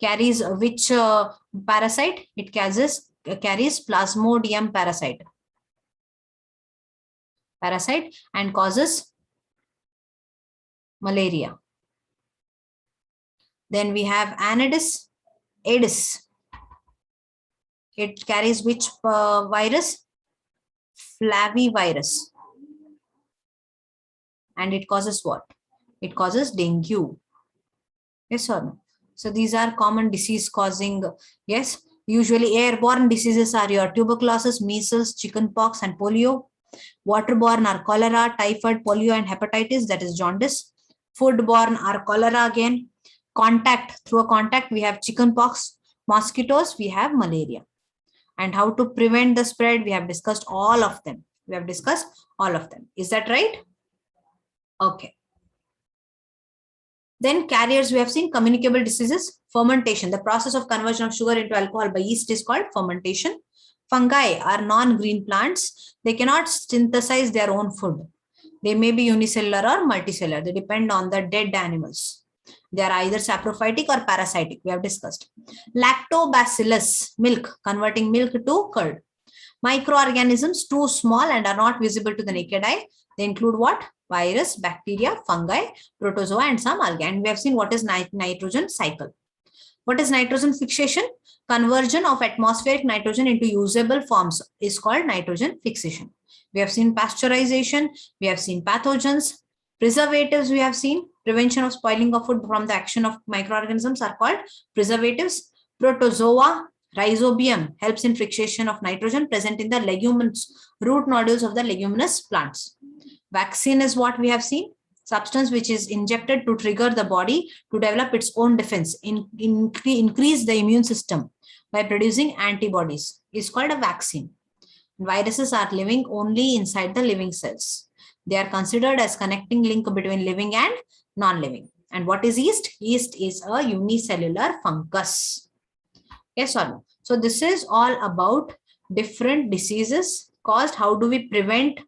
carries which parasite? It carries Plasmodium parasite and causes malaria. Then we have Aedes. It carries which virus? Flavivirus. And it causes what? It causes dengue. Yes or no? So these are common disease causing, yes. Usually airborne diseases are your tuberculosis, measles, chickenpox, and polio. Waterborne are cholera, typhoid, polio, and hepatitis, that is jaundice. Foodborne are cholera again. Through a contact, we have chickenpox. Mosquitoes, we have malaria. And how to prevent the spread, we have discussed all of them. Is that right? Okay. Then carriers, we have seen communicable diseases. Fermentation, the process of conversion of sugar into alcohol by yeast is called fermentation. Fungi are non-green plants. They cannot synthesize their own food. They may be unicellular or multicellular. They depend on the dead animals. They are either saprophytic or parasitic. We have discussed. Lactobacillus, milk, converting milk to curd. Microorganisms, too small and are not visible to the naked eye. They include what? Virus, bacteria, fungi, protozoa, and some algae. And we have seen what is nitrogen cycle. What is nitrogen fixation? Conversion of atmospheric nitrogen into usable forms is called nitrogen fixation. We have seen pasteurization. We have seen pathogens. Preservatives, we have seen. Prevention of spoiling of food from the action of microorganisms are called preservatives. Protozoa, rhizobium helps in fixation of nitrogen present in the leguminous root nodules of the leguminous plants. Vaccine is what we have seen. Substance which is injected to trigger the body to develop its own defense, increase the immune system by producing antibodies is called a vaccine. Viruses are living only inside the living cells. They are considered as connecting link between living and non-living. And what is yeast? Yeast is a unicellular fungus. Yes or no? So this is all about different diseases caused. How do we prevent?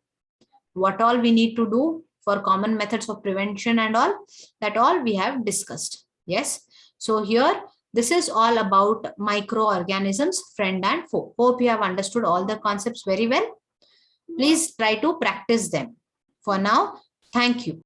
What all we need to do for common methods of prevention and all, that all we have discussed. Yes. So here, this is all about microorganisms, friend and foe. Hope you have understood all the concepts very well. Please try to practice them. For now, thank you.